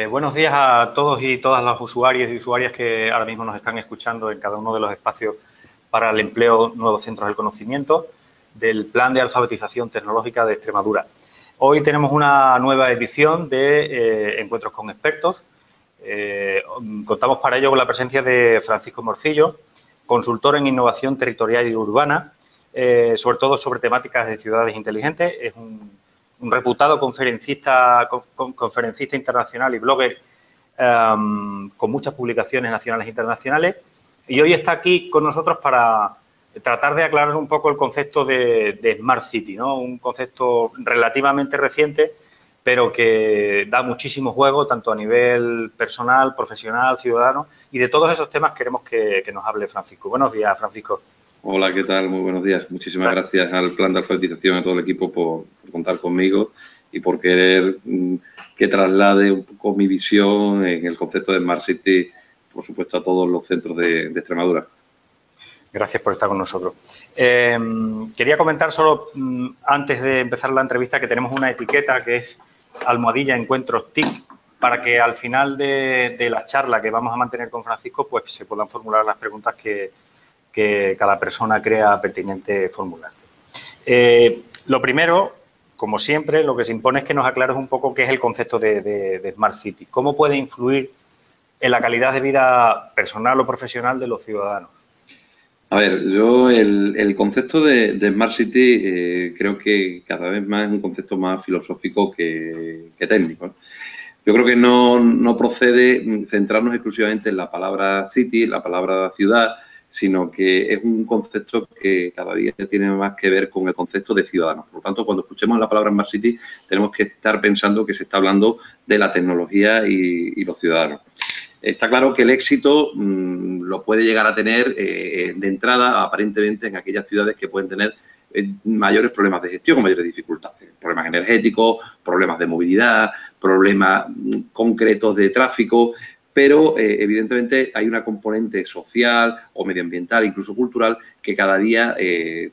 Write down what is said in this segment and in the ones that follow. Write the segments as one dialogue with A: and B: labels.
A: Buenos días a todos y todas los usuarios y usuarias que ahora mismo nos están escuchando en cada uno de los espacios para el empleo Nuevos Centros del Conocimiento del Plan de Alfabetización Tecnológica de Extremadura. Hoy tenemos una nueva edición de Encuentros con Expertos. Contamos para ello con la presencia de Francisco Morcillo, consultor en innovación territorial y urbana, sobre todo sobre temáticas de ciudades inteligentes. Es un reputado conferencista internacional y blogger con muchas publicaciones nacionales e internacionales. Y hoy está aquí con nosotros para tratar de aclarar un poco el concepto de Smart City, ¿no? Un concepto relativamente reciente, pero que da muchísimo juego, tanto a nivel personal, profesional, ciudadano, y de todos esos temas queremos que nos hable Francisco. Buenos días, Francisco.
B: Hola, ¿qué tal? Muy buenos días. Muchísimas gracias al Plan de Alfabetización, a todo el equipo por contar conmigo y por querer que traslade un poco mi visión en el concepto de Smart City, por supuesto, a todos los centros de Extremadura.
A: Gracias por estar con nosotros. Quería comentar solo, antes de empezar la entrevista, que tenemos una etiqueta que es almohadilla encuentros TIC, para que al final de la charla que vamos a mantener con Francisco, pues se puedan formular las preguntas que cada persona crea pertinente formular. Lo primero, como siempre, lo que se impone es que nos aclares un poco qué es el concepto de Smart City. ¿Cómo puede influir en la calidad de vida personal o profesional de los ciudadanos?
B: A ver, yo el concepto de Smart City creo que cada vez más es un concepto más filosófico que técnico. Yo creo que no procede centrarnos exclusivamente en la palabra city, la palabra ciudad, sino que es un concepto que cada día tiene más que ver con el concepto de ciudadanos. Por lo tanto, cuando escuchemos la palabra Smart City, tenemos que estar pensando que se está hablando de la tecnología y los ciudadanos. Está claro que el éxito lo puede llegar a tener de entrada, aparentemente, en aquellas ciudades que pueden tener mayores problemas de gestión o mayores dificultades. Problemas energéticos, problemas de movilidad, problemas concretos de tráfico, pero evidentemente hay una componente social o medioambiental, incluso cultural, que cada día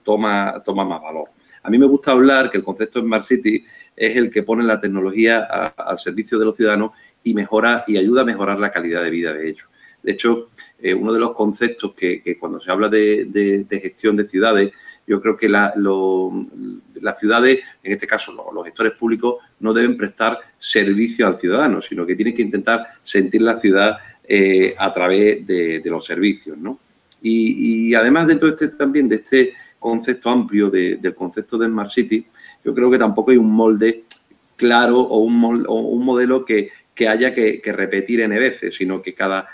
B: toma más valor. A mí me gusta hablar que el concepto de Smart City es el que pone la tecnología al servicio de los ciudadanos y mejora y ayuda a mejorar la calidad de vida de ellos. De hecho, uno de los conceptos que cuando se habla de gestión de ciudades, yo creo que las ciudades, en este caso los gestores públicos, no deben prestar servicio al ciudadano, sino que tienen que intentar sentir la ciudad a través de los servicios, ¿no? Y además, dentro de este concepto amplio del concepto de Smart City, yo creo que tampoco hay un molde claro o un modelo que haya que repetir N veces, sino que cada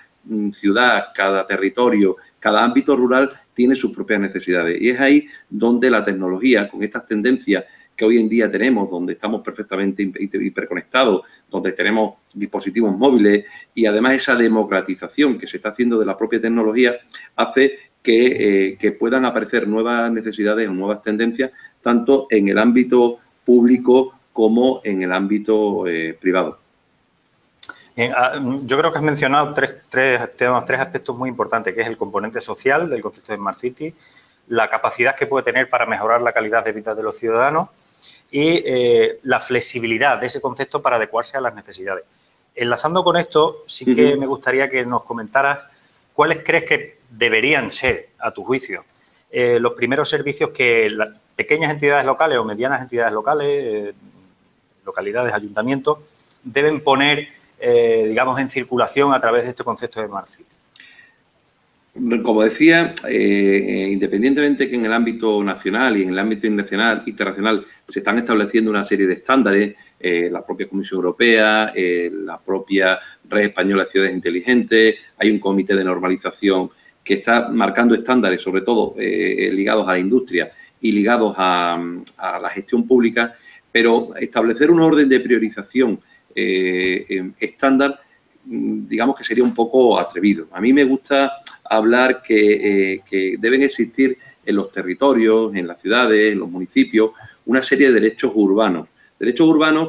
B: ciudad, cada territorio, cada ámbito rural tiene sus propias necesidades. Y es ahí donde la tecnología, con estas tendencias que hoy en día tenemos, donde estamos perfectamente hiperconectados, donde tenemos dispositivos móviles y además esa democratización que se está haciendo de la propia tecnología, hace que puedan aparecer nuevas necesidades o nuevas tendencias, tanto en el ámbito público como en el ámbito privado.
A: Bien, yo creo que has mencionado tres aspectos muy importantes, que es el componente social del concepto de Smart City, la capacidad que puede tener para mejorar la calidad de vida de los ciudadanos y la flexibilidad de ese concepto para adecuarse a las necesidades. Enlazando con esto, sí que me gustaría que nos comentaras cuáles crees que deberían ser, a tu juicio, los primeros servicios que las pequeñas entidades locales o medianas entidades locales, localidades, ayuntamientos, deben poner, digamos, en circulación a través de este concepto de Smart City.
B: Como decía, independientemente que en el ámbito nacional y en el ámbito internacional se están estableciendo una serie de estándares, la propia Comisión Europea, la propia Red Española de Ciudades Inteligentes, hay un comité de normalización que está marcando estándares, sobre todo ligados a la industria y ligados a la gestión pública, pero establecer un orden de priorización estándar, digamos que sería un poco atrevido. A mí me gusta hablar que deben existir en los territorios, en las ciudades, en los municipios, una serie de derechos urbanos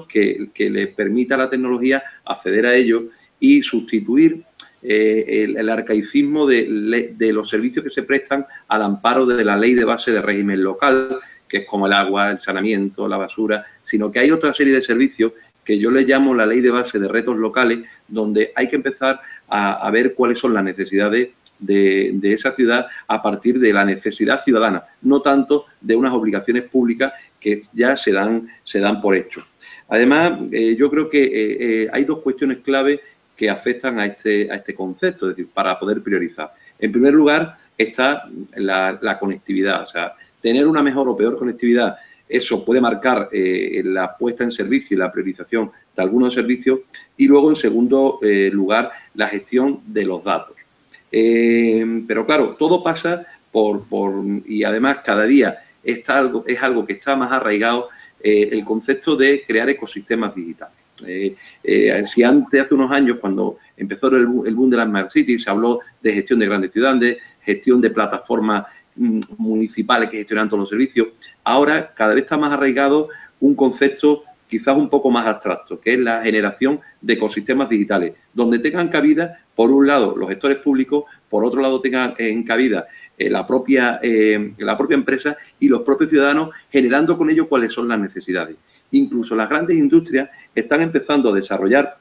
B: que les permita a la tecnología acceder a ellos y sustituir el arcaicismo de los servicios que se prestan al amparo de la ley de base de régimen local, que es como el agua, el saneamiento, la basura, sino que hay otra serie de servicios que yo le llamo la ley de base de retos locales, donde hay que empezar a ver cuáles son las necesidades de esa ciudad a partir de la necesidad ciudadana, no tanto de unas obligaciones públicas que ya se dan por hecho. Además, yo creo que hay dos cuestiones clave que afectan a este concepto, es decir, para poder priorizar. En primer lugar, está la conectividad, o sea, tener una mejor o peor conectividad, eso puede marcar la puesta en servicio y la priorización de algunos servicios. Y luego, en segundo lugar, la gestión de los datos. Pero claro, todo pasa y además cada día es algo que está más arraigado, el concepto de crear ecosistemas digitales. Si antes, hace unos años, cuando empezó el boom de las Smart Cities, se habló de gestión de grandes ciudades, gestión de plataformas municipales que gestionan todos los servicios, ahora cada vez está más arraigado un concepto quizás un poco más abstracto, que es la generación de ecosistemas digitales, donde tengan cabida, por un lado, los gestores públicos, por otro lado, tengan en cabida la propia empresa y los propios ciudadanos, generando con ello cuáles son las necesidades. Incluso las grandes industrias están empezando a desarrollar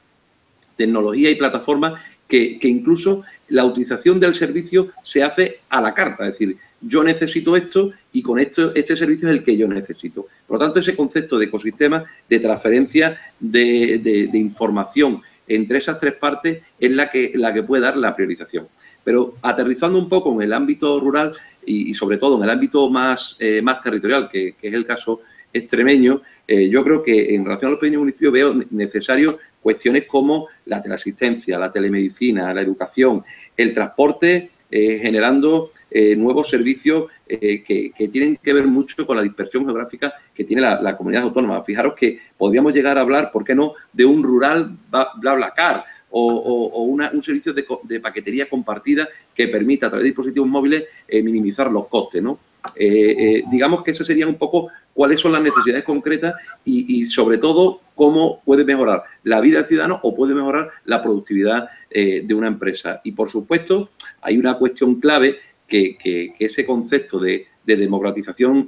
B: tecnología y plataformas que incluso la utilización del servicio se hace a la carta, es decir, yo necesito esto y con esto este servicio es el que yo necesito. Por lo tanto, ese concepto de ecosistema, de transferencia de información entre esas tres partes es la que puede dar la priorización. Pero aterrizando un poco en el ámbito rural y sobre todo en el ámbito más territorial, que es el caso extremeño, yo creo que en relación a los pequeños municipios veo necesario cuestiones como la teleasistencia, la telemedicina, la educación, el transporte, generando nuevos servicios que tienen que ver mucho con la dispersión geográfica que tiene la comunidad autónoma. Fijaros que podríamos llegar a hablar, ¿por qué no?, de un rural BlaBlaCar o un servicio de paquetería compartida que permita a través de dispositivos móviles minimizar los costes, ¿no? Digamos que esas serían un poco cuáles son las necesidades concretas y sobre todo, cómo puede mejorar la vida del ciudadano o puede mejorar la productividad de una empresa. Y, por supuesto, hay una cuestión clave que ese concepto de democratización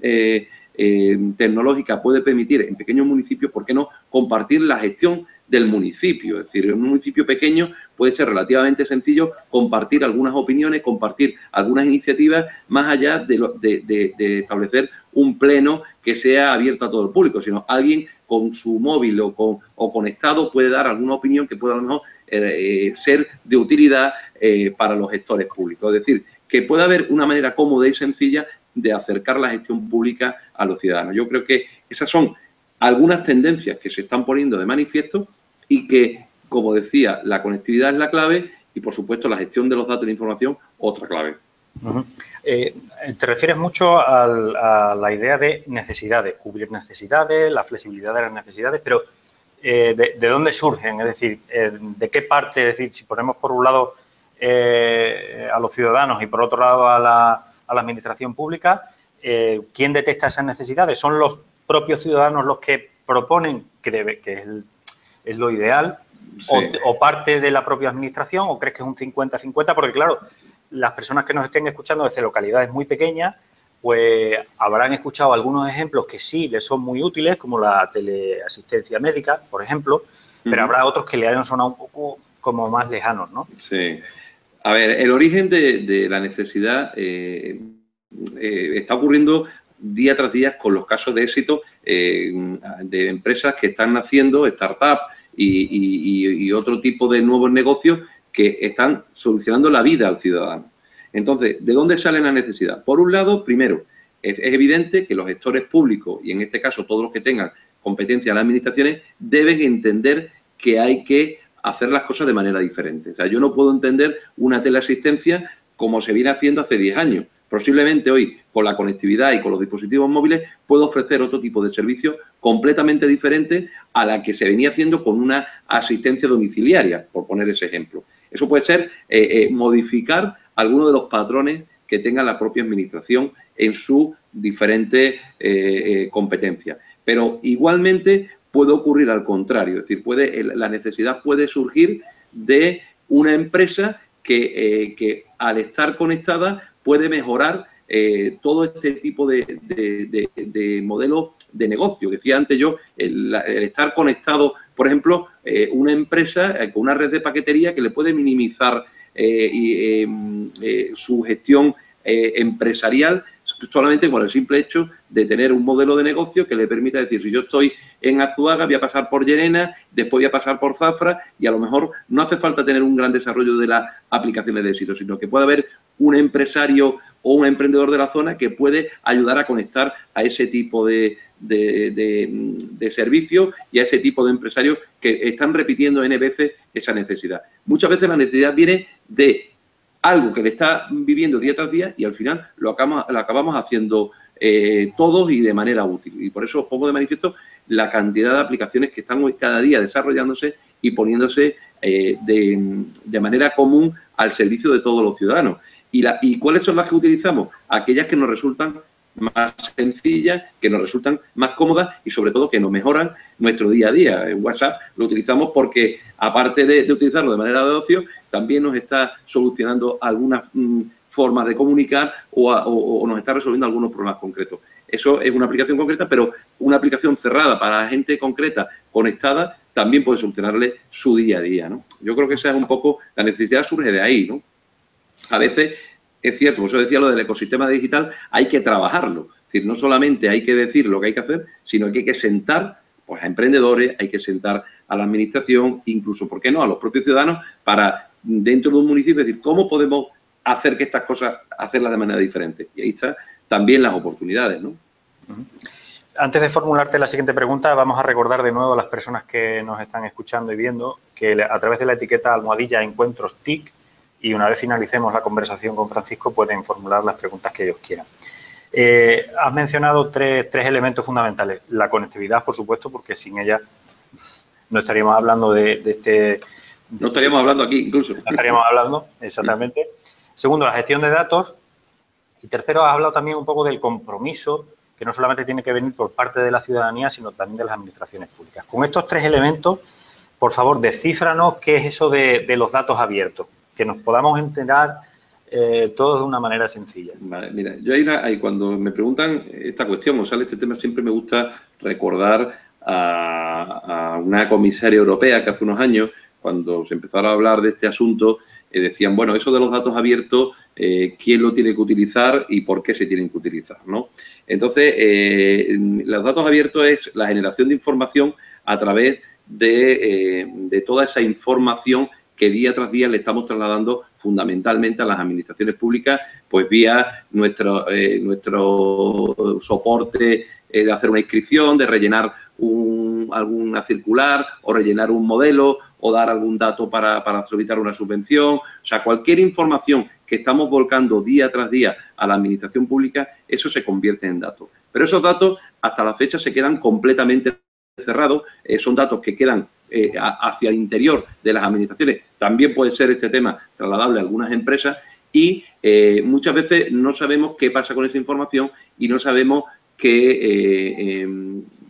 B: tecnológica puede permitir en pequeños municipios, ¿por qué no?, compartir la gestión del municipio. Es decir, en un municipio pequeño puede ser relativamente sencillo compartir algunas opiniones, compartir algunas iniciativas, más allá de establecer un pleno que sea abierto a todo el público, sino alguien con su móvil o conectado puede dar alguna opinión que pueda a lo mejor ser de utilidad para los gestores públicos. Es decir, que pueda haber una manera cómoda y sencilla de acercar la gestión pública a los ciudadanos. Yo creo que esas son algunas tendencias que se están poniendo de manifiesto y que, como decía, la conectividad es la clave y, por supuesto, la gestión de los datos de información, otra clave.
A: Te refieres mucho a la idea de necesidades, cubrir necesidades, la flexibilidad de las necesidades, pero ¿de dónde surgen? Es decir, ¿de qué parte? Es decir, si ponemos por un lado a los ciudadanos y por otro lado a la administración pública, ¿quién detecta esas necesidades? ¿Son los propios ciudadanos los que proponen, que es lo ideal, sí, o parte de la propia administración, o crees que es un 50-50? Porque, claro, las personas que nos estén escuchando desde localidades muy pequeñas, pues habrán escuchado algunos ejemplos que sí les son muy útiles, como la teleasistencia médica, por ejemplo, pero habrá otros que le hayan sonado un poco como más lejanos, ¿no?
B: Sí. A ver, el origen de la necesidad está ocurriendo día tras día con los casos de éxito de empresas que están naciendo, startups y otro tipo de nuevos negocios que están solucionando la vida al ciudadano. Entonces, ¿de dónde sale la necesidad? Por un lado, primero, es evidente que los gestores públicos, y en este caso todos los que tengan competencia en las administraciones, deben entender que hay que hacer las cosas de manera diferente. O sea, yo no puedo entender una teleasistencia como se viene haciendo hace 10 años. Posiblemente hoy, con la conectividad y con los dispositivos móviles, puedo ofrecer otro tipo de servicio completamente diferente a la que se venía haciendo con una asistencia domiciliaria, por poner ese ejemplo. Eso puede ser modificar algunos de los patrones que tenga la propia administración en sus diferentes competencias. Pero igualmente puede ocurrir al contrario, es decir, la necesidad puede surgir de una empresa que al estar conectada puede mejorar todo este tipo de modelos de negocio. Decía antes yo, el estar conectado, por ejemplo, una empresa con una red de paquetería que le puede minimizar su gestión empresarial solamente con el simple hecho de tener un modelo de negocio que le permita decir, si yo estoy en Azuaga, voy a pasar por Llerena, después voy a pasar por Zafra y a lo mejor no hace falta tener un gran desarrollo de las aplicaciones de éxito, sino que puede haber un empresario o un emprendedor de la zona que puede ayudar a conectar a ese tipo de servicios y a ese tipo de empresarios que están repitiendo N veces esa necesidad. Muchas veces la necesidad viene de algo que le está viviendo día tras día y al final lo acabamos haciendo todos y de manera útil. Y por eso os pongo de manifiesto la cantidad de aplicaciones que están hoy cada día desarrollándose y poniéndose de manera común al servicio de todos los ciudadanos. ¿Y cuáles son las que utilizamos? Aquellas que nos resultan más sencillas, que nos resultan más cómodas y sobre todo que nos mejoran nuestro día a día. En WhatsApp lo utilizamos porque, aparte de utilizarlo de manera de ocio, también nos está solucionando algunas formas de comunicar o nos está resolviendo algunos problemas concretos. Eso es una aplicación concreta, pero una aplicación cerrada para gente concreta, conectada, también puede solucionarle su día a día, ¿no? Yo creo que esa es un poco, la necesidad surge de ahí, ¿no? A veces es cierto, como yo decía, lo del ecosistema digital hay que trabajarlo. Es decir, no solamente hay que decir lo que hay que hacer, sino que hay que sentar pues, a emprendedores, hay que sentar a la administración, incluso, ¿por qué no?, a los propios ciudadanos para, dentro de un municipio, decir, ¿cómo podemos hacer que estas cosas, hacerlas de manera diferente? Y ahí están también las oportunidades, ¿no?
A: Antes de formularte la siguiente pregunta, vamos a recordar de nuevo a las personas que nos están escuchando y viendo que a través de la etiqueta almohadilla encuentros TIC, y una vez finalicemos la conversación con Francisco, pueden formular las preguntas que ellos quieran. Has mencionado tres elementos fundamentales. La conectividad, por supuesto, porque sin ella no estaríamos hablando de este...
B: No estaríamos hablando aquí, incluso.
A: No estaríamos hablando, exactamente. Segundo, la gestión de datos. Y tercero, has hablado también un poco del compromiso, que no solamente tiene que venir por parte de la ciudadanía, sino también de las administraciones públicas. Con estos tres elementos, por favor, descífranos qué es eso de los datos abiertos, que nos podamos enterar todos de una manera sencilla.
B: Vale, mira, yo cuando me preguntan esta cuestión o sale este tema, siempre me gusta recordar a una comisaria europea que hace unos años, cuando se empezaron a hablar de este asunto, decían, bueno, eso de los datos abiertos, ¿quién lo tiene que utilizar y por qué se tienen que utilizar?, ¿no? Entonces, los datos abiertos es la generación de información a través de toda esa información que día tras día le estamos trasladando fundamentalmente a las administraciones públicas, pues vía nuestro soporte de hacer una inscripción, de rellenar alguna circular o rellenar un modelo o dar algún dato para solicitar una subvención. O sea, cualquier información que estamos volcando día tras día a la administración pública, eso se convierte en datos. Pero esos datos hasta la fecha se quedan completamente cerrados, son datos que quedan hacia el interior de las administraciones. También puede ser este tema trasladable a algunas empresas y muchas veces no sabemos qué pasa con esa información y no sabemos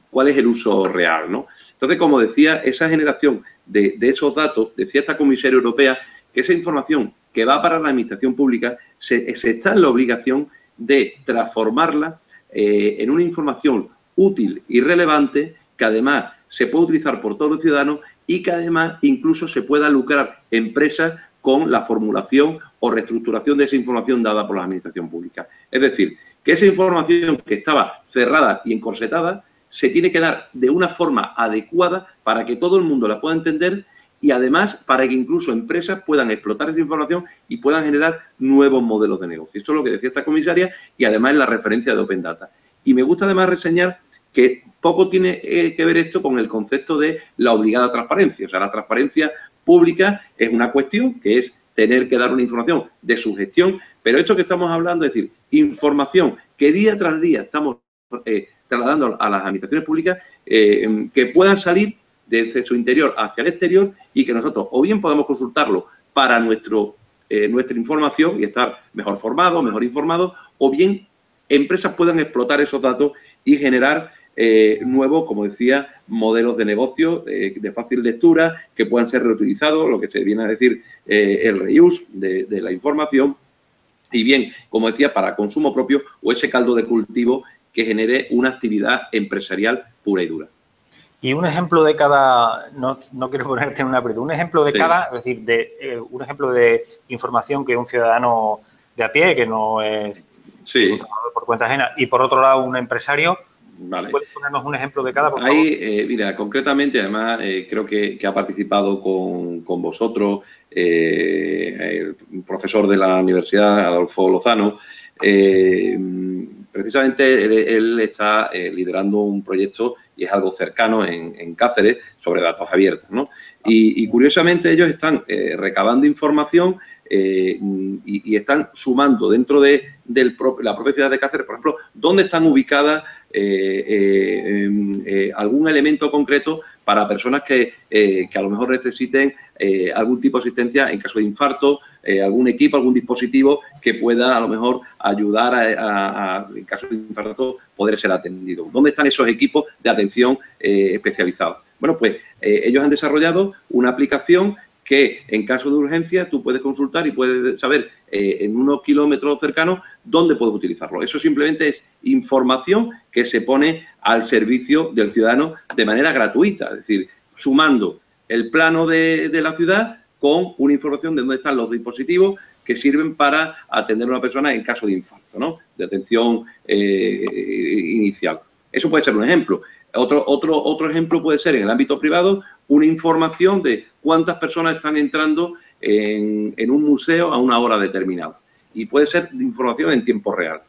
B: cuál es el uso real, ¿no? Entonces, como decía, esa generación de esos datos, decía esta comisaria europea, que esa información que va para la administración pública se está en la obligación de transformarla en una información útil y relevante que además se puede utilizar por todos los ciudadanos y que además incluso se pueda lucrar empresas con la formulación o reestructuración de esa información dada por la administración pública. Es decir, que esa información que estaba cerrada y encorsetada se tiene que dar de una forma adecuada para que todo el mundo la pueda entender y además para que incluso empresas puedan explotar esa información y puedan generar nuevos modelos de negocio. Esto es lo que decía esta comisaria y además es la referencia de Open Data. Y me gusta además reseñar que poco tiene que ver esto con el concepto de la obligada transparencia. O sea, la transparencia pública es una cuestión que es tener que dar una información de su gestión, pero esto que estamos hablando es decir, información que día tras día estamos trasladando a las administraciones públicas que puedan salir desde su interior hacia el exterior y que nosotros o bien podamos consultarlo para nuestra información y estar mejor formados, mejor informados, o bien empresas puedan explotar esos datos y generar nuevos, como decía, modelos de negocio de fácil lectura que puedan ser reutilizados, lo que se viene a decir el reuse de la información y bien, como decía, para consumo propio o ese caldo de cultivo que genere una actividad empresarial pura y dura.
A: Y un ejemplo de cada, no quiero ponerte en un aprieto, un ejemplo de cada, es decir, un ejemplo de información que un ciudadano de a pie, que no es un trabajador por cuenta ajena, y por otro lado un empresario.
B: Vale.
A: ¿Puedes ponernos un ejemplo de cada, por favor?
B: Ahí, mira, concretamente, además, creo que ha participado con vosotros el profesor de la universidad, Adolfo Lozano. Precisamente él está liderando un proyecto y es algo cercano en Cáceres sobre datos abiertos, ¿no? Y curiosamente ellos están recabando información y están sumando dentro de la propia ciudad de Cáceres, por ejemplo, dónde están ubicadas algún elemento concreto para personas que a lo mejor necesiten algún tipo de asistencia en caso de infarto, algún equipo, algún dispositivo que pueda a lo mejor ayudar en caso de infarto, poder ser atendido. ¿Dónde están esos equipos de atención especializados? Bueno, pues ellos han desarrollado una aplicación que en caso de urgencia tú puedes consultar y puedes saber en unos kilómetros cercanos dónde puedes utilizarlo. Eso simplemente es información que se pone al servicio del ciudadano de manera gratuita, es decir, sumando el plano de la ciudad con una información de dónde están los dispositivos que sirven para atender a una persona en caso de infarto, ¿no? De atención inicial. Eso puede ser un ejemplo. Otro ejemplo puede ser en el ámbito privado una información de cuántas personas están entrando en un museo a una hora determinada. Y puede ser información en tiempo real.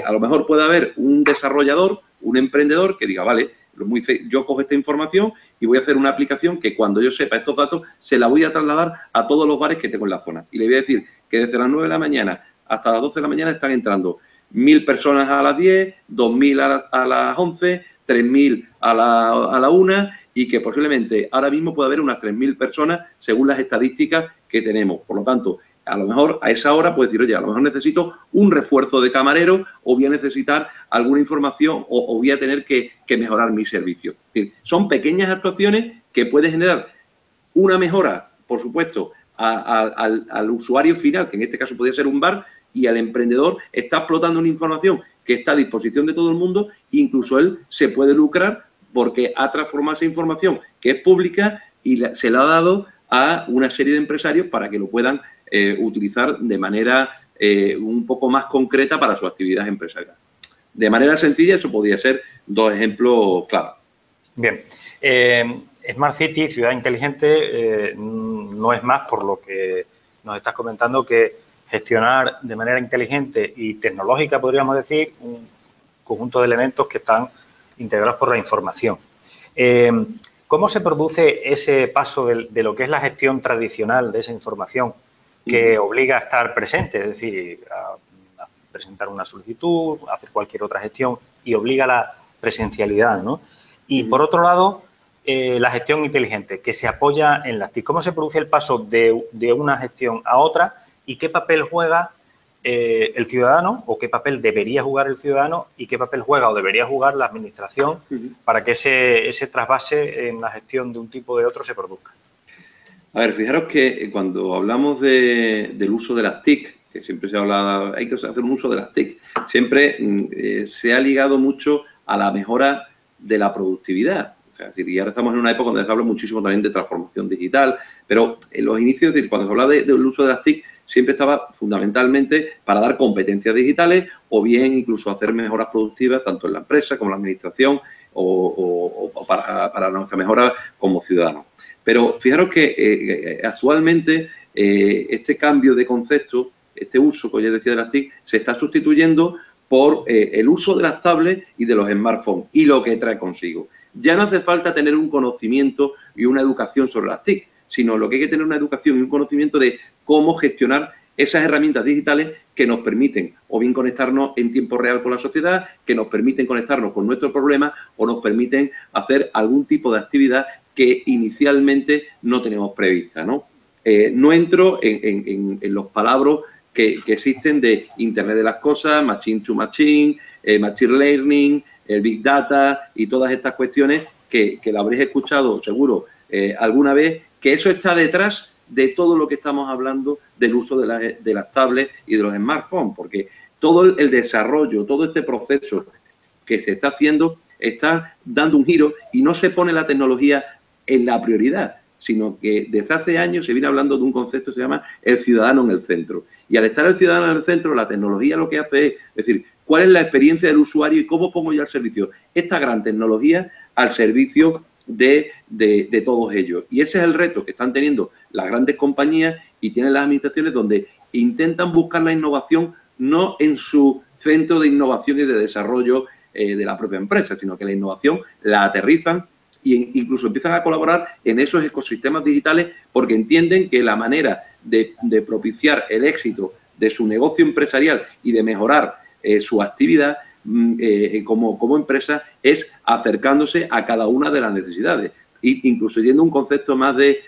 B: A lo mejor puede haber un desarrollador, un emprendedor que diga, vale, yo cojo esta información y voy a hacer una aplicación que cuando yo sepa estos datos se la voy a trasladar a todos los bares que tengo en la zona. Y le voy a decir que desde las 9 de la mañana hasta las 12 de la mañana están entrando 1.000 personas a las 10, 2.000 a las 11, 3.000 a la 1 y que posiblemente ahora mismo puede haber unas 3.000 personas según las estadísticas que tenemos. Por lo tanto, a lo mejor a esa hora puedes decir, oye, a lo mejor necesito un refuerzo de camarero o voy a necesitar alguna información o voy a tener que mejorar mi servicio. Es decir, son pequeñas actuaciones que pueden generar una mejora, por supuesto, al usuario final, que en este caso podría ser un bar, y al emprendedor está explotando una información que está a disposición de todo el mundo, incluso él se puede lucrar porque ha transformado esa información que es pública y se la ha dado a una serie de empresarios para que lo puedan utilizar de manera un poco más concreta para su actividad empresarial. De manera sencilla, eso podría ser dos ejemplos claros.
A: Bien. Smart City, ciudad inteligente, no es más, por lo que nos estás comentando, que gestionar de manera inteligente y tecnológica, podríamos decir, un conjunto de elementos que están integrados por la información. ¿Cómo se produce ese paso de lo que es la gestión tradicional de esa información que obliga a estar presente, es decir, a presentar una solicitud, a hacer cualquier otra gestión y obliga a la presencialidad, ¿no? Y por otro lado, la gestión inteligente, que se apoya en las TIC. ¿Cómo se produce el paso de una gestión a otra y qué papel juega el ciudadano o qué papel debería jugar el ciudadano y qué papel juega o debería jugar la administración para que ese trasvase en la gestión de un tipo o de otro se produzca?
B: A ver, fijaros que cuando hablamos del uso de las TIC, que siempre se habla, hay que hacer un uso de las TIC, siempre se ha ligado mucho a la mejora de la productividad. O sea, es decir, y ahora estamos en una época donde se habla muchísimo también de transformación digital, pero en los inicios, es decir, cuando se habla del uso de las TIC, siempre estaba fundamentalmente para dar competencias digitales o bien incluso hacer mejoras productivas tanto en la empresa como en la administración o para nuestra mejora como ciudadanos. Pero fijaros que actualmente este cambio de concepto, este uso, como ya decía, de las TIC, se está sustituyendo por el uso de las tablets y de los smartphones y lo que trae consigo. Ya no hace falta tener un conocimiento y una educación sobre las TIC, sino lo que hay que tener una educación y un conocimiento de cómo gestionar esas herramientas digitales que nos permiten o bien conectarnos en tiempo real con la sociedad, que nos permiten conectarnos con nuestros problemas o nos permiten hacer algún tipo de actividad que inicialmente no tenemos prevista, ¿no? No entro en los palabras que existen de Internet de las cosas, Machine to Machine, Machine Learning, el Big Data y todas estas cuestiones que la habréis escuchado seguro alguna vez, que eso está detrás de todo lo que estamos hablando del uso de las tablets y de los smartphones, porque todo el desarrollo, todo este proceso que se está haciendo está dando un giro y no se pone la tecnología en la prioridad, sino que desde hace años se viene hablando de un concepto que se llama el ciudadano en el centro. Y al estar el ciudadano en el centro, la tecnología lo que hace es decir, ¿cuál es la experiencia del usuario y cómo pongo yo al servicio esta gran tecnología al servicio de todos ellos? Y ese es el reto que están teniendo las grandes compañías y tienen las administraciones, donde intentan buscar la innovación no en su centro de innovación y de desarrollo de la propia empresa, sino que la innovación la aterrizan e incluso empiezan a colaborar en esos ecosistemas digitales, porque entienden que la manera de propiciar el éxito de su negocio empresarial y de mejorar su actividad como empresa es acercándose a cada una de las necesidades, incluso yendo un concepto más de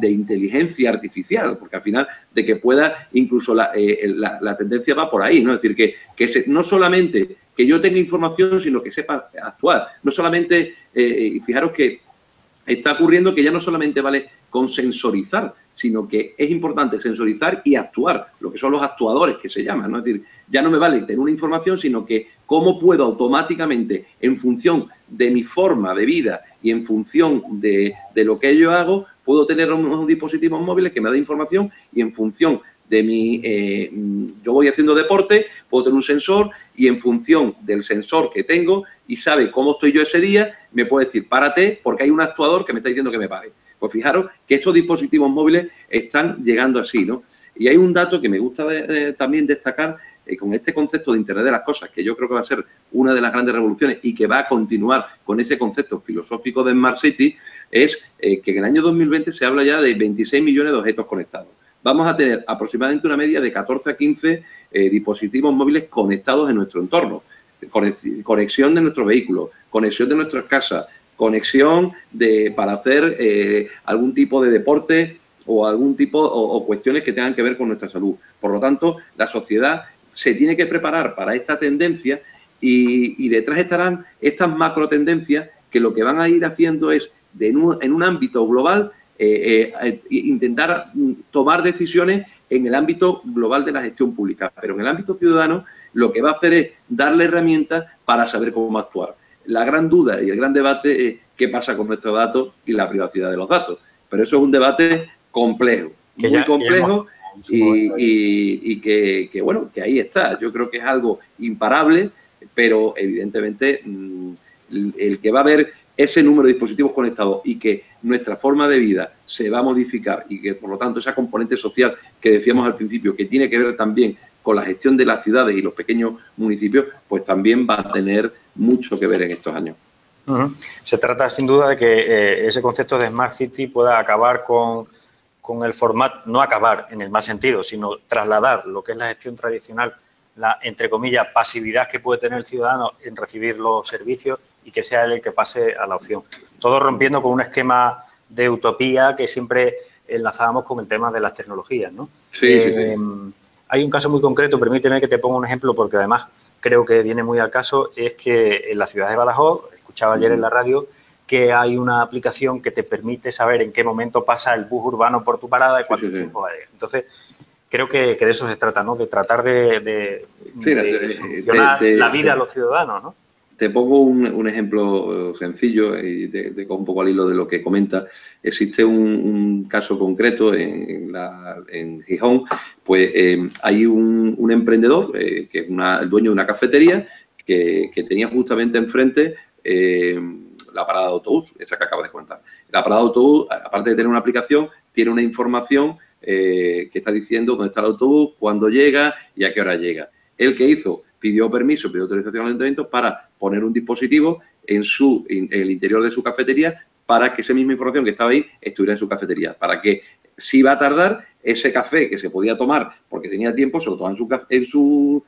B: inteligencia artificial, porque al final de que pueda, incluso la tendencia va por ahí, ¿no? Es decir, no solamente que yo tenga información, sino que sepa actuar. No solamente, fijaros que está ocurriendo que ya no solamente vale con sensorizar, sino que es importante sensorizar y actuar, lo que son los actuadores que se llaman, ¿no? Es decir, ya no me vale tener una información, sino que cómo puedo automáticamente, en función de mi forma de vida y en función de lo que yo hago, puedo tener unos dispositivos móviles que me dan información y en función de yo voy haciendo deporte, puedo tener un sensor y en función del sensor que tengo y sabe cómo estoy yo ese día, me puede decir, párate porque hay un actuador que me está diciendo que me pare. Pues fijaros que estos dispositivos móviles están llegando así, ¿no? Y hay un dato que me gusta también destacar con este concepto de Internet de las Cosas, que yo creo que va a ser una de las grandes revoluciones y que va a continuar con ese concepto filosófico de Smart City, es que en el año 2020 se habla ya de 26 millones de objetos conectados. Vamos a tener aproximadamente una media de 14 a 15 dispositivos móviles conectados en nuestro entorno. Conexión de nuestros vehículos, conexión de nuestras casas, conexión para hacer algún tipo de deporte o algún tipo o cuestiones que tengan que ver con nuestra salud. Por lo tanto, la sociedad se tiene que preparar para esta tendencia y detrás estarán estas macro tendencias que lo que van a ir haciendo es, en un ámbito global, intentar tomar decisiones en el ámbito global de la gestión pública. Pero en el ámbito ciudadano lo que va a hacer es darle herramientas para saber cómo actuar. La gran duda y el gran debate es qué pasa con nuestros datos y la privacidad de los datos. Pero eso es un debate complejo, muy complejo y bueno, que ahí está. Yo creo que es algo imparable, pero evidentemente el que va a haber ese número de dispositivos conectados y que nuestra forma de vida se va a modificar y que, por lo tanto, esa componente social que decíamos al principio, que tiene que ver también con la gestión de las ciudades y los pequeños municipios, pues también va a tener mucho que ver en estos años.
A: Se trata, sin duda, de que ese concepto de Smart City pueda acabar con el formato, no acabar en el mal sentido, sino trasladar lo que es la gestión tradicional, la, entre comillas, pasividad que puede tener el ciudadano en recibir los servicios y que sea él el que pase a la opción. Todo rompiendo con un esquema de utopía que siempre enlazábamos con el tema de las tecnologías, ¿no?
B: Sí.
A: Hay un caso muy concreto, permíteme que te ponga un ejemplo porque además creo que viene muy al caso, es que en la ciudad de Badajoz, escuchaba ayer en la radio, que hay una aplicación que te permite saber en qué momento pasa el bus urbano por tu parada y cuánto tiempo va a llegar. Entonces, creo que de eso se trata, ¿no? De tratar de solucionar la vida a los ciudadanos, ¿no?
B: Te pongo un ejemplo sencillo y un poco al hilo de lo que comenta. Existe un caso concreto en Gijón, pues hay un emprendedor que es el dueño de una cafetería que tenía justamente enfrente la parada de autobús, esa que acabas de contar. La parada de autobús, aparte de tener una aplicación, tiene una información que está diciendo dónde está el autobús, cuándo llega y a qué hora llega. ¿El que hizo? Pidió permiso, pidió autorización al ayuntamiento para poner un dispositivo en el interior de su cafetería para que esa misma información que estaba ahí estuviera en su cafetería. Para que, si va a tardar, ese café que se podía tomar porque tenía tiempo, se lo tomaba en su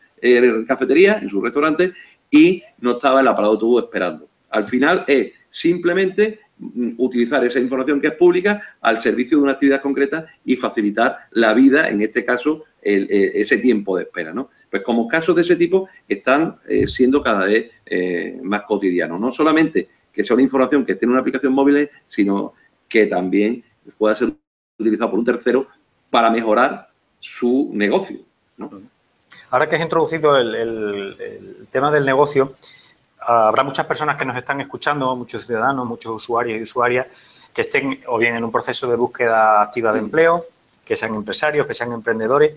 B: cafetería, en su restaurante, y no estaba en la parada de autobús esperando. Al final es simplemente utilizar esa información que es pública al servicio de una actividad concreta y facilitar la vida, en este caso, ese tiempo de espera, ¿no? Pues como casos de ese tipo están siendo cada vez más cotidianos. No solamente que sea una información que esté en una aplicación móvil, sino que también pueda ser utilizado por un tercero para mejorar su negocio, ¿no?
A: Ahora que has introducido el tema del negocio, habrá muchas personas que nos están escuchando, muchos ciudadanos, muchos usuarios y usuarias, que estén o bien en un proceso de búsqueda activa de empleo, que sean empresarios, que sean emprendedores.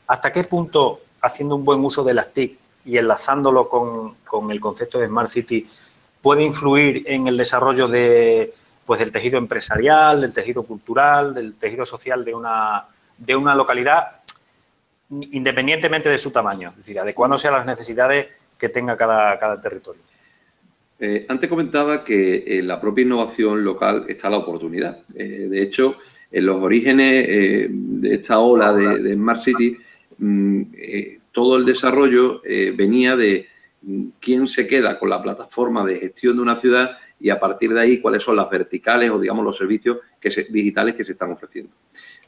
A: ¿Hasta qué punto, haciendo un buen uso de las TIC y enlazándolo con el concepto de Smart City, puede influir en el desarrollo del tejido empresarial, del tejido cultural, del tejido social de una localidad, independientemente de su tamaño? Es decir, adecuándose a las necesidades que tenga cada territorio.
B: Antes comentaba que en la propia innovación local está la oportunidad. De hecho, en los orígenes de esta ola de Smart City, todo el desarrollo venía de quién se queda con la plataforma de gestión de una ciudad y a partir de ahí cuáles son las verticales o, digamos, los servicios digitales que se están ofreciendo.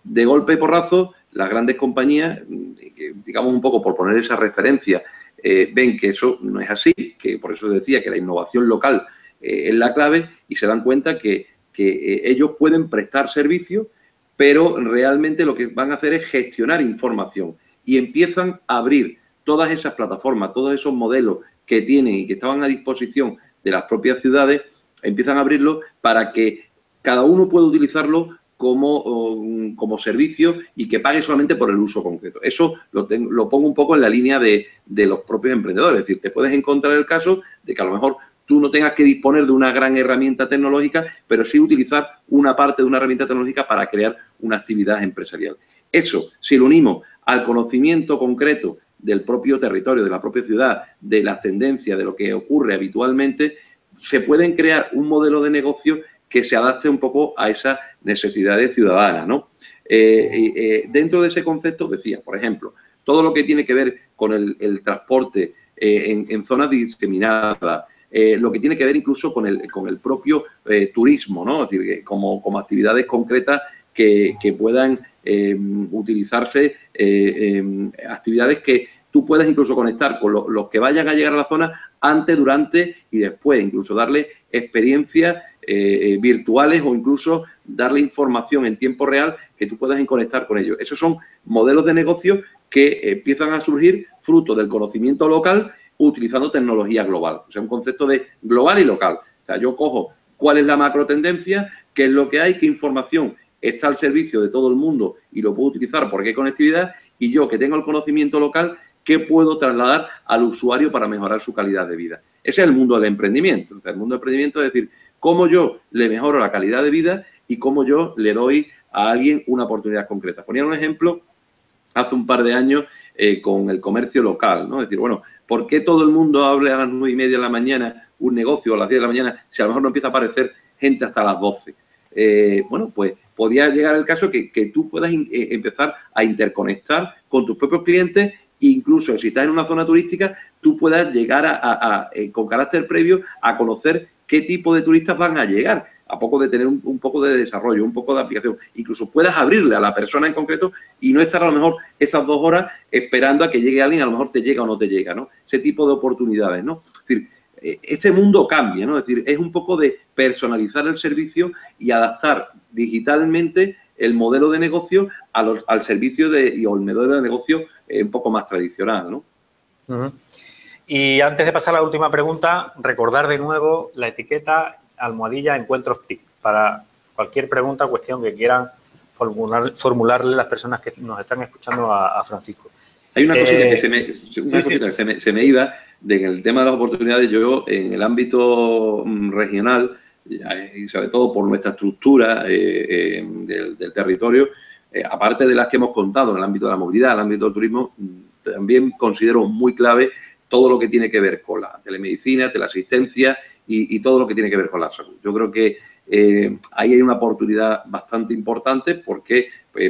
B: De golpe y porrazo, las grandes compañías, digamos un poco por poner esa referencia, ven que eso no es así, que por eso decía que la innovación local es la clave y se dan cuenta que ellos pueden prestar servicios, pero realmente lo que van a hacer es gestionar información y empiezan a abrir todas esas plataformas, todos esos modelos que tienen y que estaban a disposición de las propias ciudades, empiezan a abrirlo para que cada uno pueda utilizarlo como servicio y que pague solamente por el uso concreto. Eso lo pongo un poco en la línea de los propios emprendedores. Es decir, te puedes encontrar el caso de que a lo mejor tú no tengas que disponer de una gran herramienta tecnológica, pero sí utilizar una parte de una herramienta tecnológica para crear una actividad empresarial. Eso, si lo unimos al conocimiento concreto del propio territorio, de la propia ciudad, de las tendencias, de lo que ocurre habitualmente, se pueden crear un modelo de negocio que se adapte un poco a esas necesidades ciudadanas, ¿no? Dentro de ese concepto decía, por ejemplo, todo lo que tiene que ver con el transporte en zonas diseminadas, lo que tiene que ver incluso con el propio turismo, ¿no? Es decir, como actividades concretas que puedan utilizarse, actividades que tú puedas incluso conectar con los que vayan a llegar a la zona antes, durante y después, incluso darle experiencias virtuales o incluso darle información en tiempo real que tú puedas conectar con ellos. Esos son modelos de negocio que empiezan a surgir fruto del conocimiento local utilizando tecnología global. O sea, un concepto de global y local. O sea, yo cojo cuál es la macro tendencia, qué es lo que hay, qué información está al servicio de todo el mundo y lo puedo utilizar porque hay conectividad, y yo que tengo el conocimiento local, qué puedo trasladar al usuario para mejorar su calidad de vida. Ese es el mundo del emprendimiento. Entonces, el mundo del emprendimiento es decir, cómo yo le mejoro la calidad de vida y cómo yo le doy a alguien una oportunidad concreta. Ponía un ejemplo hace un par de años con el comercio local, ¿no? Es decir, bueno, ¿por qué todo el mundo habla a las 9:30 de la mañana un negocio o a las 10 de la mañana si a lo mejor no empieza a aparecer gente hasta las 12? Bueno, pues podría llegar el caso que tú puedas empezar a interconectar con tus propios clientes. Incluso si estás en una zona turística, tú puedas llegar con carácter previo a conocer qué tipo de turistas van a llegar, a poco de tener un poco de desarrollo, un poco de aplicación. Incluso puedas abrirle a la persona en concreto y no estar a lo mejor esas 2 horas esperando a que llegue alguien, a lo mejor te llega o no te llega, ¿no? Ese tipo de oportunidades, ¿no? Es decir, este mundo cambia, ¿no? Es decir, es un poco de personalizar el servicio y adaptar digitalmente el modelo de negocio al servicio o el modelo de negocio un poco más tradicional, ¿no?
A: Uh-huh. Y antes de pasar a la última pregunta, recordar de nuevo la etiqueta @, encuentros TIC, para cualquier pregunta o cuestión que quieran formularle las personas que nos están escuchando a Francisco.
B: Hay una cosita que se me iba del tema de las oportunidades. Yo, en el ámbito regional, y sobre todo por nuestra estructura del territorio, aparte de las que hemos contado en el ámbito de la movilidad, en el ámbito del turismo, también considero muy clave todo lo que tiene que ver con la telemedicina, teleasistencia y todo lo que tiene que ver con la salud. Yo creo que ahí hay una oportunidad bastante importante porque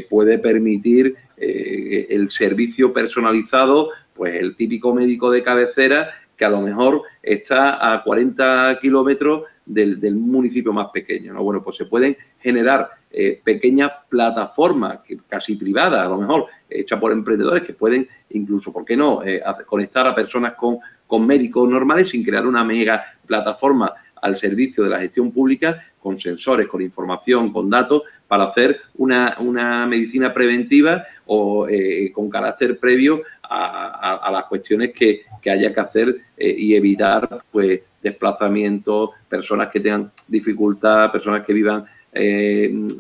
B: puede permitir el servicio personalizado, pues el típico médico de cabecera que a lo mejor está a 40 kilómetros del municipio más pequeño, ¿no? Bueno, pues se pueden generar pequeñas plataformas casi privadas, a lo mejor hechas por emprendedores que pueden incluso, ¿por qué no?, conectar a personas con médicos normales sin crear una mega plataforma al servicio de la gestión pública con sensores, con información, con datos, para hacer una medicina preventiva o con carácter previo a las cuestiones que haya que hacer y evitar pues desplazamientos, personas que tengan dificultad, personas que vivan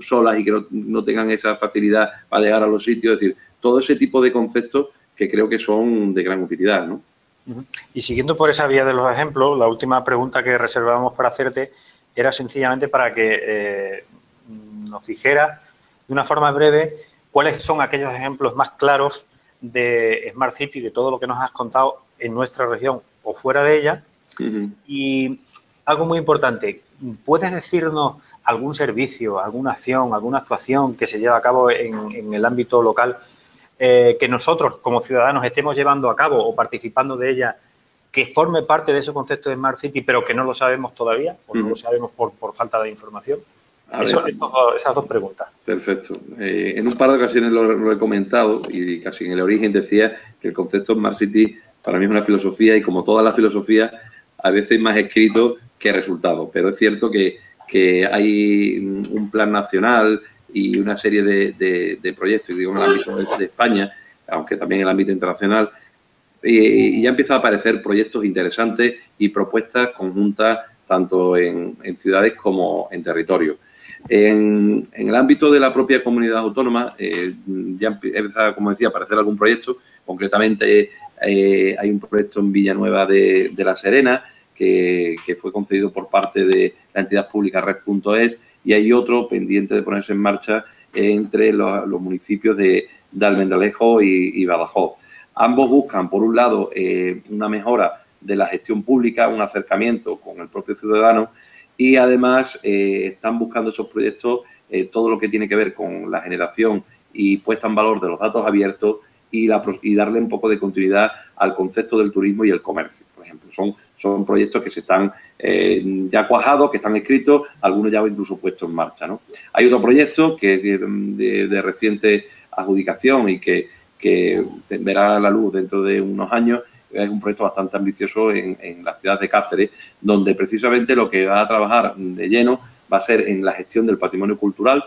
B: solas y que no tengan esa facilidad para llegar a los sitios. Es decir, todo ese tipo de conceptos que creo que son de gran utilidad, ¿no?
A: Y siguiendo por esa vía de los ejemplos, la última pregunta que reservábamos para hacerte era sencillamente para que nos dijeras de una forma breve cuáles son aquellos ejemplos más claros de Smart City, de todo lo que nos has contado en nuestra región o fuera de ella. Y algo muy importante, ¿puedes decirnos algún servicio, alguna acción, alguna actuación que se lleva a cabo en el ámbito local que nosotros como ciudadanos estemos llevando a cabo o participando de ella, que forme parte de ese concepto de Smart City, pero que no lo sabemos todavía o no lo sabemos por falta de información? Esas dos preguntas.
B: Perfecto. En un par de ocasiones lo he comentado y casi en el origen decía que el concepto Smart City para mí es una filosofía y como todas las filosofías a veces más escrito que resultado, pero es cierto que hay un plan nacional y una serie de proyectos, digo, en el ámbito de España, aunque también en el ámbito internacional, y ya empiezan a aparecer proyectos interesantes y propuestas conjuntas tanto en ciudades como en territorio. En el ámbito de la propia comunidad autónoma, ya empieza, como decía, a aparecer algún proyecto. Concretamente, hay un proyecto en Villanueva de La Serena que fue concedido por parte de la entidad pública Red.es, y hay otro pendiente de ponerse en marcha entre los municipios de Almendralejo y Badajoz. Ambos buscan, por un lado, una mejora de la gestión pública, un acercamiento con el propio ciudadano, y además están buscando esos proyectos todo lo que tiene que ver con la generación y puesta en valor de los datos abiertos y darle un poco de continuidad al concepto del turismo y el comercio. Por ejemplo, son proyectos que se están ya cuajados, que están escritos, algunos ya incluso puestos en marcha, ¿no? Hay otro proyecto que es de reciente adjudicación y que verá la luz dentro de unos años. Es un proyecto bastante ambicioso en la ciudad de Cáceres, donde precisamente lo que va a trabajar de lleno va a ser en la gestión del patrimonio cultural,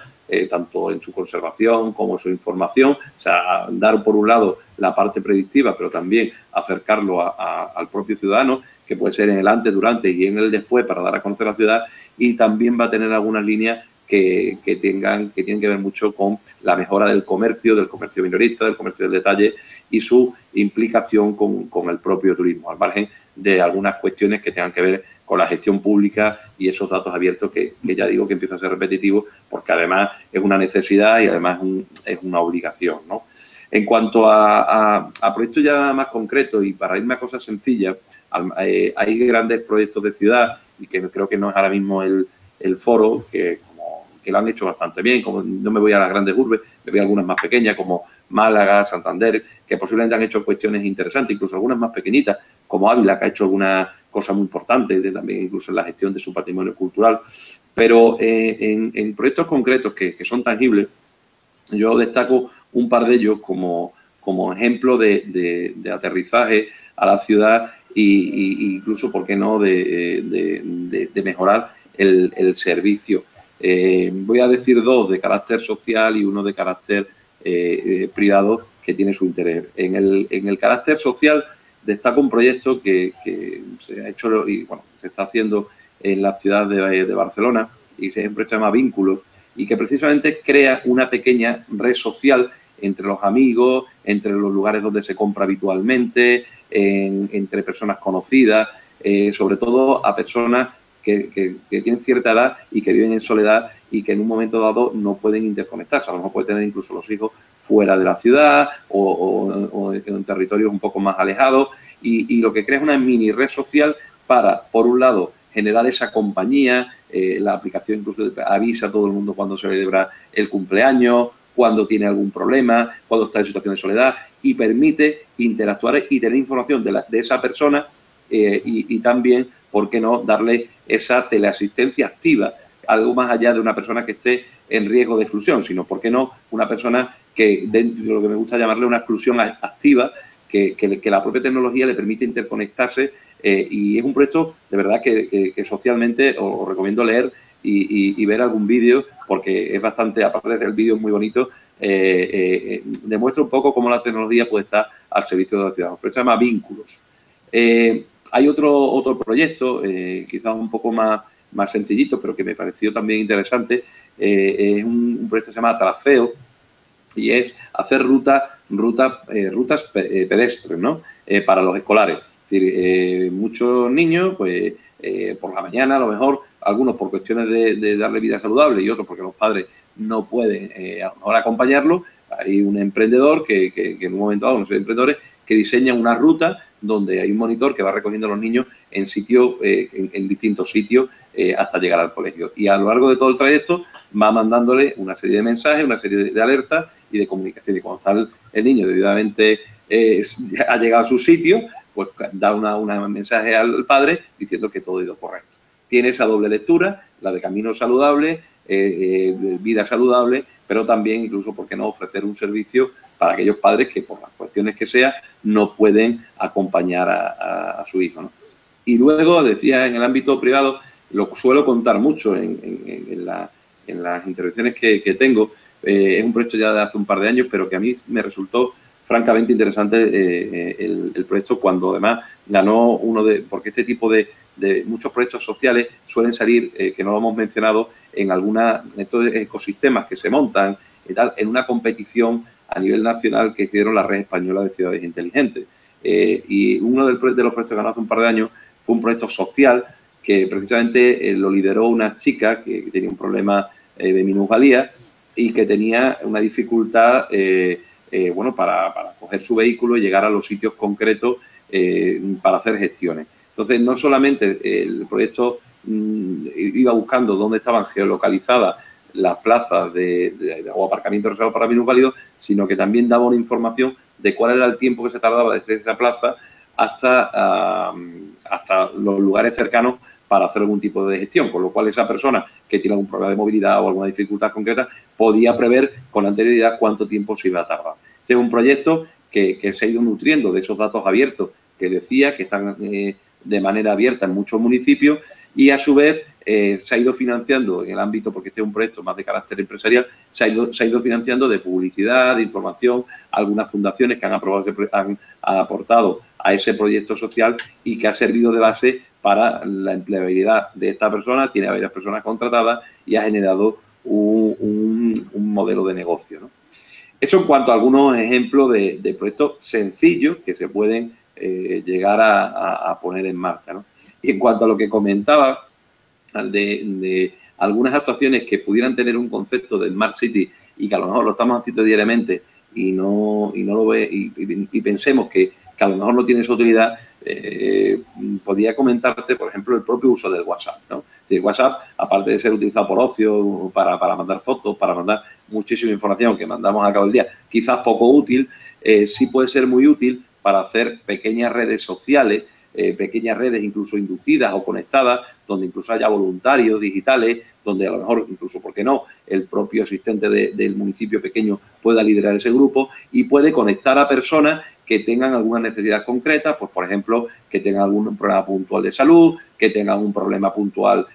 B: tanto en su conservación como en su información. O sea, dar por un lado la parte predictiva, pero también acercarlo al propio ciudadano, que puede ser en el antes, durante y en el después, para dar a conocer la ciudad. Y también va a tener algunas líneas que tienen que ver mucho con la mejora del comercio minorista, del comercio del detalle y su implicación con el propio turismo, al margen de algunas cuestiones que tengan que ver con la gestión pública y esos datos abiertos que ya digo que empieza a ser repetitivo, porque además es una necesidad y además es una obligación, ¿no? En cuanto a proyectos ya más concretos y para irme a cosas sencillas, hay grandes proyectos de ciudad y que creo que no es ahora mismo el foro, que lo han hecho bastante bien. Como no me voy a las grandes urbes, me voy a algunas más pequeñas como Málaga, Santander, que posiblemente han hecho cuestiones interesantes, incluso algunas más pequeñitas, como Ávila, que ha hecho alguna cosa muy importante, también incluso en la gestión de su patrimonio cultural. Pero en proyectos concretos que son tangibles, yo destaco un par de ellos como ejemplo de aterrizaje a la ciudad y incluso, ¿por qué no?, de mejorar el servicio. Voy a decir dos de carácter social y uno de carácter privado que tiene su interés. En el carácter social destaco un proyecto que se ha hecho y bueno, se está haciendo en la ciudad de Barcelona y se llama Vínculos, y que precisamente crea una pequeña red social entre los amigos, entre los lugares donde se compra habitualmente, entre personas conocidas, sobre todo a personas que tienen cierta edad y que viven en soledad y que en un momento dado no pueden interconectarse. A lo mejor puede tener incluso los hijos fuera de la ciudad o en territorios un poco más alejados, y lo que crea es una mini red social para, por un lado, generar esa compañía. La aplicación incluso avisa a todo el mundo cuando se celebra el cumpleaños, cuando tiene algún problema, cuando está en situación de soledad, y permite interactuar y tener información de esa persona y también, ¿por qué no?, darle esa teleasistencia activa, algo más allá de una persona que esté en riesgo de exclusión, sino, ¿por qué no?, una persona que, dentro de lo que me gusta llamarle una exclusión activa, que la propia tecnología le permite interconectarse, y es un proyecto de verdad que socialmente os recomiendo leer y ver algún vídeo, porque es bastante, aparte de ser el vídeo muy bonito, demuestra un poco cómo la tecnología puede estar al servicio de los ciudadanos. Pero esto se llama Vínculos. Hay otro proyecto, quizás un poco más sencillito, pero que me pareció también interesante. Es un proyecto que se llama Traceo, y es hacer rutas pedestres, ¿no? Para los escolares. Es decir, muchos niños, pues, por la mañana, a lo mejor, algunos por cuestiones de darle vida saludable y otros porque los padres no pueden a lo mejor acompañarlos. Hay un emprendedor que en un momento dado, unos emprendedores, que diseñan una ruta donde hay un monitor que va recogiendo a los niños en sitios, en distintos sitios, hasta llegar al colegio. Y a lo largo de todo el trayecto va mandándole una serie de mensajes, una serie de alertas y de comunicación. Y cuando está el niño debidamente ha llegado a su sitio, pues da un mensaje al padre diciendo que todo ha ido correcto. Tiene esa doble lectura, la de camino saludable, vida saludable, pero también incluso, ¿por qué no?, ofrecer un servicio para aquellos padres que, por las cuestiones que sea, no pueden acompañar a su hijo, ¿no? Y luego, decía, en el ámbito privado, lo suelo contar mucho en las intervenciones que tengo. Es un proyecto ya de hace un par de años, pero que a mí me resultó francamente interesante el proyecto, cuando además ganó porque este tipo de muchos proyectos sociales suelen salir, que no lo hemos mencionado, en estos ecosistemas que se montan y tal, en una competición a nivel nacional que hicieron la Red Española de Ciudades Inteligentes. Y uno de los proyectos que ganó hace un par de años fue un proyecto social que precisamente lo lideró una chica que tenía un problema de minusvalía y que tenía una dificultad bueno, para coger su vehículo y llegar a los sitios concretos para hacer gestiones. Entonces, no solamente el proyecto iba buscando dónde estaban geolocalizadas las plazas o aparcamientos reservados para minusválidos, sino que también daba una información de cuál era el tiempo que se tardaba desde esa plaza hasta los lugares cercanos para hacer algún tipo de gestión, con lo cual esa persona que tiene algún problema de movilidad o alguna dificultad concreta podía prever con anterioridad cuánto tiempo se iba a tardar. Ese es un proyecto que se ha ido nutriendo de esos datos abiertos que decía, que están de manera abierta en muchos municipios, y a su vez se ha ido financiando en el ámbito, porque este es un proyecto más de carácter empresarial, se ha ido financiando de publicidad, de información, algunas fundaciones que han aportado a ese proyecto social y que ha servido de base para la empleabilidad de esta persona. Tiene varias personas contratadas y ha generado un modelo de negocio, ¿no? Eso en cuanto a algunos ejemplos de proyectos sencillos que se pueden llegar a poner en marcha, ¿no? Y en cuanto a lo que comentaba de algunas actuaciones que pudieran tener un concepto de Smart City y que a lo mejor lo estamos haciendo diariamente y no lo ve y pensemos que a lo mejor no tiene esa utilidad, podría comentarte, por ejemplo, el propio uso del WhatsApp, ¿no? El WhatsApp, aparte de ser utilizado por ocio, para mandar fotos, para mandar muchísima información que mandamos a cabo del día, quizás poco útil, sí puede ser muy útil para hacer pequeñas redes sociales, pequeñas redes incluso inducidas o conectadas, donde incluso haya voluntarios digitales, donde a lo mejor incluso, ¿por qué no?, el propio asistente del municipio pequeño pueda liderar ese grupo y puede conectar a personas que tengan alguna necesidad concreta, pues por ejemplo, que tengan algún problema puntual de salud, que tengan un problema puntual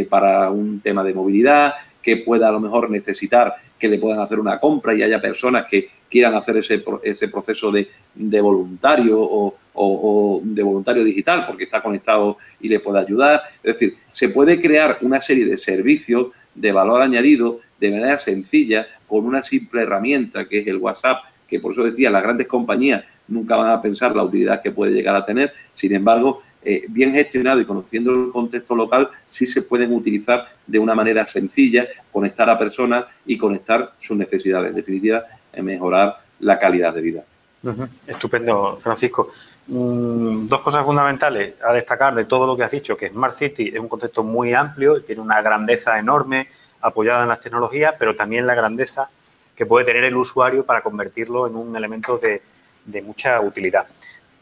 B: para un tema de movilidad, que pueda a lo mejor necesitar que le puedan hacer una compra y haya personas que quieran hacer ese proceso de voluntario o de voluntario digital porque está conectado y le puede ayudar. Es decir, se puede crear una serie de servicios de valor añadido de manera sencilla con una simple herramienta que es el WhatsApp, que por eso decía, las grandes compañías nunca van a pensar la utilidad que puede llegar a tener. Sin embargo, bien gestionado y conociendo el contexto local, sí se pueden utilizar de una manera sencilla, conectar a personas y conectar sus necesidades. En definitiva, mejorar la calidad de vida.
A: Estupendo, Francisco. Dos cosas fundamentales a destacar de todo lo que has dicho, que Smart City es un concepto muy amplio, tiene una grandeza enorme apoyada en las tecnologías, pero también la grandeza que puede tener el usuario para convertirlo en un elemento de mucha utilidad.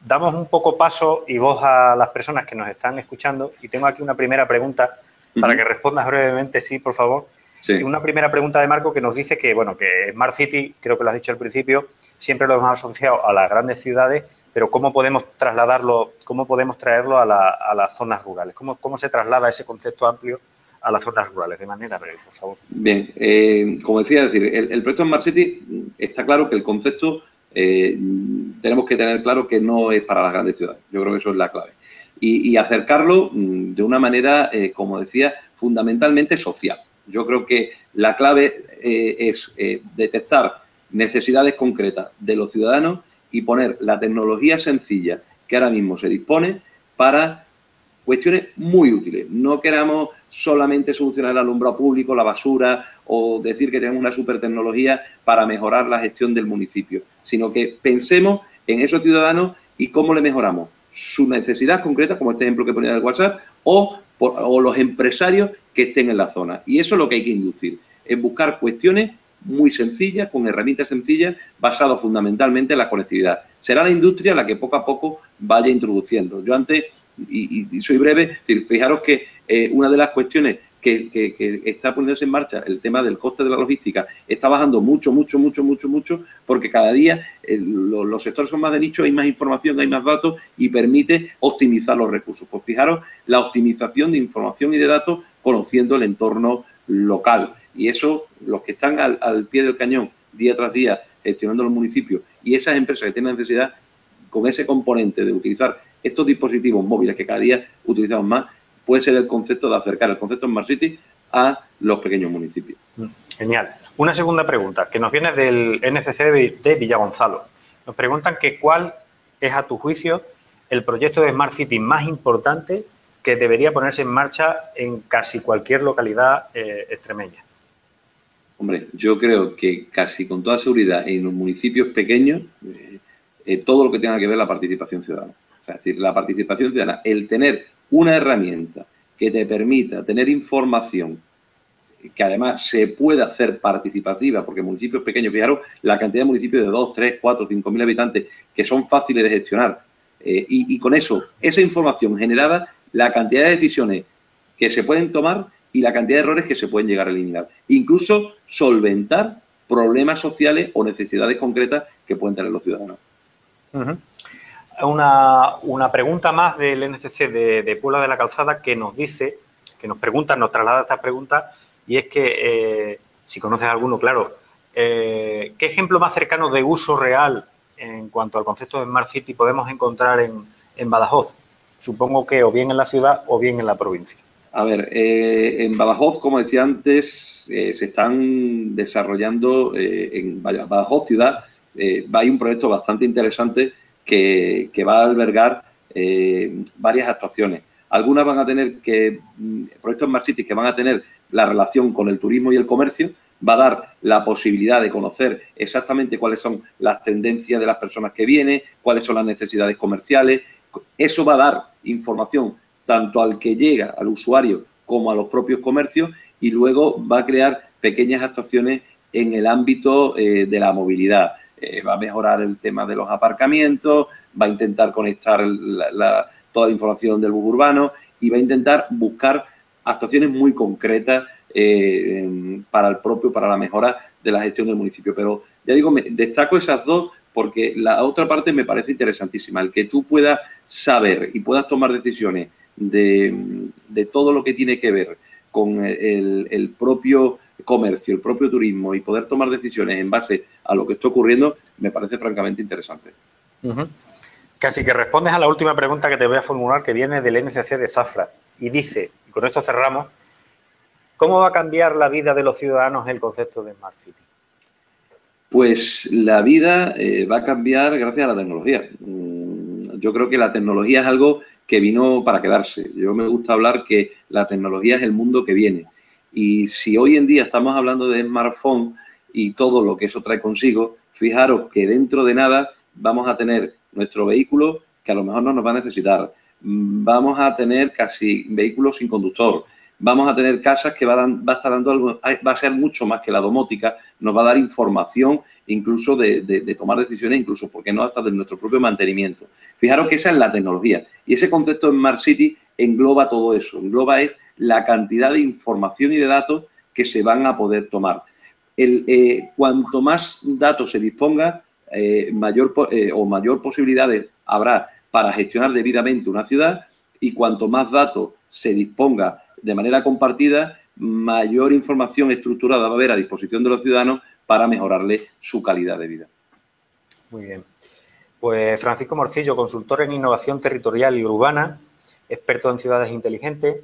A: Damos un poco paso y voz a las personas que nos están escuchando y tengo aquí una primera pregunta para que respondas brevemente, sí, por favor. Sí. Una primera pregunta de Marco que nos dice que, bueno, que Smart City, creo que lo has dicho al principio, siempre lo hemos asociado a las grandes ciudades, pero ¿cómo podemos trasladarlo, cómo podemos traerlo a las zonas rurales? ¿Cómo se traslada ese concepto amplio a las zonas rurales, de manera breve, por favor.
B: Bien, como decía, es decir, el proyecto Smart City está claro que el concepto tenemos que tener claro que no es para las grandes ciudades. Yo creo que eso es la clave. Y acercarlo de una manera, como decía, fundamentalmente social. Yo creo que la clave es detectar necesidades concretas de los ciudadanos y poner la tecnología sencilla que ahora mismo se dispone para cuestiones muy útiles. No queramos solamente solucionar el alumbrado público, la basura o decir que tenemos una super tecnología para mejorar la gestión del municipio, sino que pensemos en esos ciudadanos y cómo le mejoramos su necesidad concreta, como este ejemplo que ponía del WhatsApp, o los empresarios que estén en la zona. Y eso es lo que hay que inducir, es buscar cuestiones muy sencillas, con herramientas sencillas, basadas fundamentalmente en la conectividad. Será la industria la que poco a poco vaya introduciendo. Yo antes, y soy breve, fijaros que una de las cuestiones que está poniéndose en marcha, el tema del coste de la logística, está bajando mucho, porque cada día los sectores son más de nicho, hay más información, hay más datos y permite optimizar los recursos. Pues fijaros la optimización de información y de datos conociendo el entorno local. Y eso, los que están al pie del cañón día tras día gestionando los municipios y esas empresas que tienen necesidad, con ese componente de utilizar estos dispositivos móviles que cada día utilizamos más, puede ser el concepto de acercar el concepto Smart City a los pequeños municipios.
A: Genial. Una segunda pregunta que nos viene del NCC de Villagonzalo. Nos preguntan que cuál es, a tu juicio, el proyecto de Smart City más importante que debería ponerse en marcha en casi cualquier localidad extremeña.
B: Hombre, yo creo que casi con toda seguridad en los municipios pequeños, todo lo que tenga que ver la participación ciudadana. O sea, es decir, la participación ciudadana, el tener una herramienta que te permita tener información que además se pueda hacer participativa, porque municipios pequeños, fijaros la cantidad de municipios de 2, 3, 4, 5.000 habitantes que son fáciles de gestionar y con eso, esa información generada, la cantidad de decisiones que se pueden tomar y la cantidad de errores que se pueden llegar a eliminar. Incluso solventar problemas sociales o necesidades concretas que pueden tener los ciudadanos.
A: Una pregunta más del NCC de Puebla de la Calzada que nos dice, que nos pregunta, nos traslada esta pregunta, y es que, si conoces alguno, claro, ¿qué ejemplo más cercano de uso real en cuanto al concepto de Smart City podemos encontrar en Badajoz? Supongo que o bien en la ciudad o bien en la provincia.
B: A ver, en Badajoz, como decía antes, se están desarrollando en Badajoz ciudad, hay un proyecto bastante interesante que va a albergar varias actuaciones. Algunas van a tener proyectos Smart Cities que van a tener la relación con el turismo y el comercio, va a dar la posibilidad de conocer exactamente cuáles son las tendencias de las personas que vienen, cuáles son las necesidades comerciales. Eso va a dar información tanto al que llega, al usuario, como a los propios comercios, y luego va a crear pequeñas actuaciones en el ámbito de la movilidad. Va a mejorar el tema de los aparcamientos, va a intentar conectar toda la información del bus urbano y va a intentar buscar actuaciones muy concretas para la mejora de la gestión del municipio. Pero ya digo, destaco esas dos porque la otra parte me parece interesantísima, el que tú puedas saber y puedas tomar decisiones de todo lo que tiene que ver con el propio comercio, el propio turismo y poder tomar decisiones en base a lo que está ocurriendo, me parece francamente interesante.
A: Casi que respondes a la última pregunta que te voy a formular, que viene del NCC de Zafra, y dice, y con esto cerramos, ¿cómo va a cambiar la vida de los ciudadanos el concepto de Smart City?
B: Pues la vida va a cambiar gracias a la tecnología. Yo creo que la tecnología es algo que vino para quedarse. Yo me gusta hablar que la tecnología es el mundo que viene. Y si hoy en día estamos hablando de smartphone y todo lo que eso trae consigo, fijaros que dentro de nada vamos a tener nuestro vehículo que a lo mejor no nos va a necesitar. Vamos a tener casi vehículos sin conductor. Vamos a tener casas que va a estar dando algo, va a ser mucho más que la domótica, nos va a dar información incluso de tomar decisiones, incluso, ¿por qué no?, hasta de nuestro propio mantenimiento. Fijaros que esa es la tecnología. Y ese concepto de Smart City engloba todo eso, engloba la cantidad de información y de datos que se van a poder tomar. Cuanto más datos se disponga, mayor posibilidades habrá para gestionar debidamente una ciudad, y cuanto más datos se disponga de manera compartida, mayor información estructurada va a haber a disposición de los ciudadanos para mejorarle su calidad de vida.
A: Muy bien. Pues Francisco Morcillo, consultor en innovación territorial y urbana, experto en ciudades inteligentes,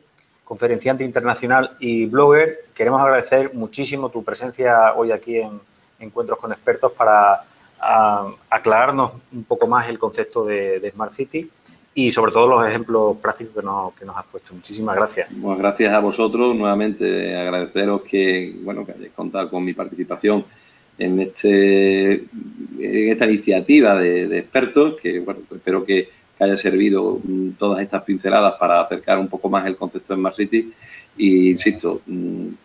A: conferenciante internacional y blogger. Queremos agradecer muchísimo tu presencia hoy aquí en Encuentros con Expertos para aclararnos un poco más el concepto de Smart City y sobre todo los ejemplos prácticos que nos has puesto. Muchísimas gracias.
B: Bueno, gracias a vosotros. Nuevamente agradeceros que hayáis contado con mi participación en esta iniciativa de expertos, que bueno, espero que haya servido todas estas pinceladas para acercar un poco más el concepto de Smart City. Y insisto, el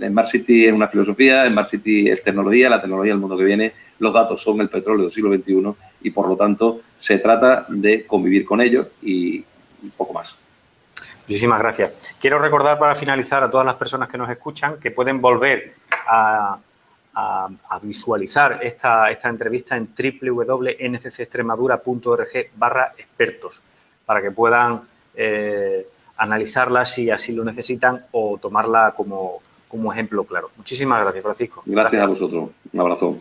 B: Smart City es una filosofía, Smart City es tecnología, la tecnología es el mundo que viene, los datos son el petróleo del siglo XXI y por lo tanto se trata de convivir con ellos y un poco más.
A: Muchísimas gracias. Quiero recordar para finalizar a todas las personas que nos escuchan que pueden volver a visualizar esta entrevista en www.nccextremadura.org/expertos para que puedan analizarla si así lo necesitan o tomarla como ejemplo claro. Muchísimas gracias, Francisco.
B: Gracias a vosotros. Un abrazo.